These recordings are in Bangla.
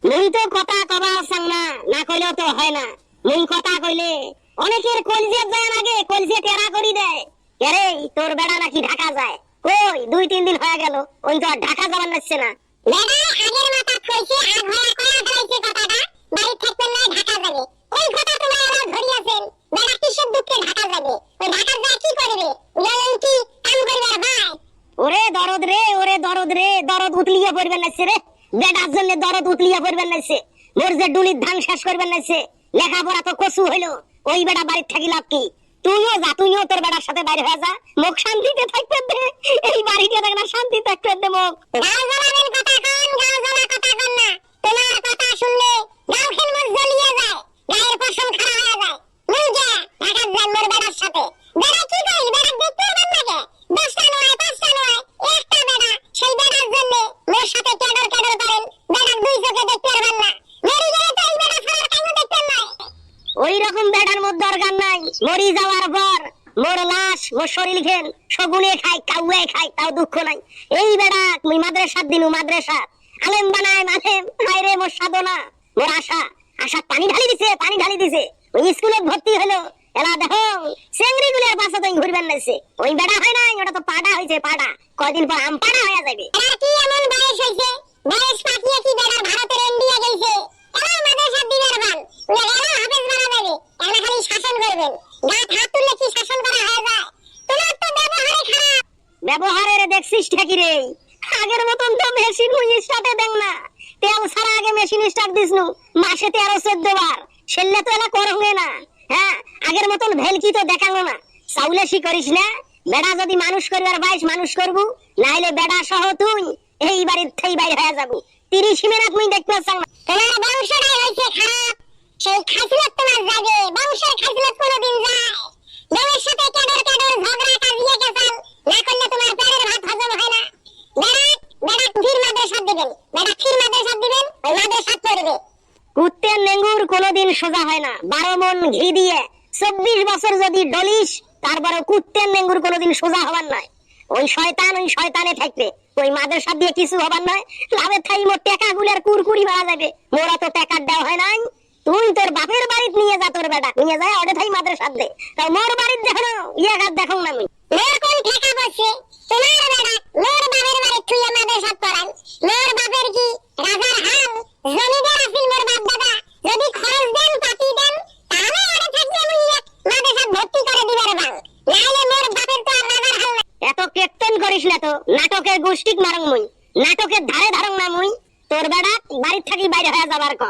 মুই তো কথা কবা চাং না, না কইলেও তো হয় না। মুই কথা কইলে অনেকের কলজে যায় আগে, কলজে টেরা করি দেয়। আরে তোর বেড়া নাকি ঢাকা যায়? কই 2-3 দিন হয়ে গেল, ওই তো আর ঢাকা যাবার নাচ্ছে না। বেড়া আগের মাথা কইছে আর ভয়া কয়া ফেলাইছে কথাটা, বাড়ি থাকতে না ঢাকা যাবে। এই কথা তোমার আবার ধরিয়াছেন। বেড়া কিসের দুঃখে ঢাকা যাবে? ওই ঢাকা যায় কি করবে? উড়ালেন কি কাম করবে ভাই? ওরে দরদ রে, ওরে দরদ রে, দরদ উতলিয়ে পড়বেন নাচ্ছে রে। বেটার জন্য দরদ উতলিয়ে পড়বেন নাচ্ছে। মোর যে ডুলির ধান শেষ করবেন নাচ্ছে। লেখাপড়া তো কসু হইলো, ওই বেটা বাড়ির থাকি লাভ কি? তুইও যা, তুইও তোর বেটার সাথে বাইরে হয়ে যা। মুখ শান্তিতে থাকতে দে, এই বাড়িতে থাক না, শান্তি থাকতে দে মুখ। গাও জ্বালাবেন কথা কন, গাও জ্বালা কথা কন না। তোমার কথা শুনলে গাও খেল মোর জ্বলিয়ে যায়, গায়ের পশম খাড়া হয়ে যায়। মুই যে ঢাকা যাই মোর বেটার সাথে। বেটা কি কইল? বেটা দেখতে পারবেন নাকি? 10টা নয় 5টা নয় একটা বেটা, সেই বেটার জন্য মোর সাথে কেডর কেডর করেন। বেটার দুই চোখে দেখতে পারবেন না। মেরি গেলে তো এই বেটা ছাড়ার কাইও দেখতেন না। ওই রকম বেটার মধ্যে দরকার নাই। মরি যাওয়ার পর মোর লাশ, মোর শরীর খেন সগুনে খাই, কাউয়ে খাই, তাও দুঃখ নাই। এই বেটা মুই মাদ্রাসার দিনু, মাদ্রাসা আলেম বানায় মালেম। হায় রে মোর সাধনা, মোর আশা, আশা পানি ঢালি দিছে, পানি ঢালি দিছে। ওই স্কুলে ভর্তি হলো, এলা দেখো চেংড়ি গুলির পাশে তো ঘুরবেন নাইছে। ওই বেটা হয় নাই, ওটা তো পাড়া হয়েছে, পাড়া। কয়দিন পর আম পাড়া হয়ে যাবে। এরা কি এমন বয়স হইছে? বয়স পাকিয়ে কি বেটা ভারতের ইন্ডিয়া গেছে? এরা মাদ্রাসা দিনের বাল, এরা হাফেজ বানা যাবে। এরা খালি শাসন করবেন। গাত হাত তুললে কি শাসন করা হয়ে যায়? তোমার তো ব্যবহারে খারাপ। ব্যবহারের দেখছিস ঠাকি রে, আগের মতন তো মেশিন মুই স্টার্টে দেন না। তেল ছাড়া আগে মেশিন স্টার্ট দিসনু, মাসে 13-14 বার। সেললে তো এলা করঙ্গে না। হ্যাঁ, আগের মতন ভেলকি তো দেখানো না। চাউলেশি করিস না। বেড়া যদি মানুষ করবার বাইস, মানুষ করবু, নাইলে বেড়া সহ তুই এই বাড়ির থেই বাইর হয়ে যাবো। 30 মিনিট মুই দেখতে চাং না। তোমার বংশটাই হইছে খারাপ। সেই খাসিলত তোমার জাগে, বংশের খাসিলত কোনোদিন যায়। বউয়ের সাথে কেডর কেডর ঝগড়া কাজিয়ে কেসাল না করলে তোমার পেটের ভাত হজম হয় না। বেড়া ফির মাদ্রাসা দিবেন, বেড়া ফির মাদ্রাসা দিবেন, ওই মাদ্রাসা পড়বে। কুত্তের নেঙ্গুর কোনোদিন সোজা হয় না। 12 মণ ঘি দিয়ে 24 বছর যদি ডলিস, তারপরে কুত্তের নেঙ্গুর কোনোদিন সোজা হবার নয়। ওই শয়তানে থাকবে। ওই মাদ্রাসা দিয়ে কিছু হবার নয়। লাভের থাই মোর টাকা গুলার কুরকুরি মারা যাবে। মোরা তো টাকার দেওয়া হয় নাই। তুই তোর বাপের বাড়িতে নিয়ে যা, তোর বেটা নিয়ে যায় ওটা থাই মাদ্রাসা দে। তাও মোর বাড়িতে দেখো ইয়া গাত দেখো না আমি। মোর কোন ঠেকা বসে? তোমার বেড়া মোর বাপের বাড়ি থুইয়া মাদ্রাসা পড়ান। মোর বাপের কি রাজার হাল? জমিদার আছিল মোর বাপ দাদা। যদি খরচ দেন, পাতি দেন, তাহলে ওটা থাকলে মুই মাদ্রাসা ভর্তি করে দিবার বাল। নাইলে মোর বাপের তো আর রাজার হাল নাই। এত কীর্তন করিস না তো। নাটকের গোষ্ঠিক মারং মুই, নাটকের ধারে ধারং না মুই। তোর বেটা বাড়ির থাকি বাইরে হয়ে যাবার ক।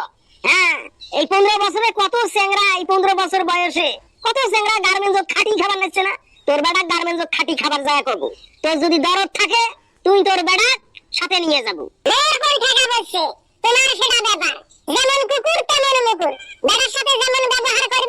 হ্যাঁ, এই 15 বছরে কত চেংড়া, এই 15 বছর বয়সে কত চেংড়া গার্মেন্টস খাটি খাবার নিচ্ছে না। তোর বেটা গার্মেন্টস খাটি খাবার যায় করবো। তোর যদি দরদ থাকে, তুই তোর বেটা সাথে নিয়ে যাবো। মোর কোন ঠেকা বসে? তোমার সেটা ব্যাপার। যেমন কুকুর তেমন মুকুর। বেড়ার সাথে যেমন ব্যবহার করবে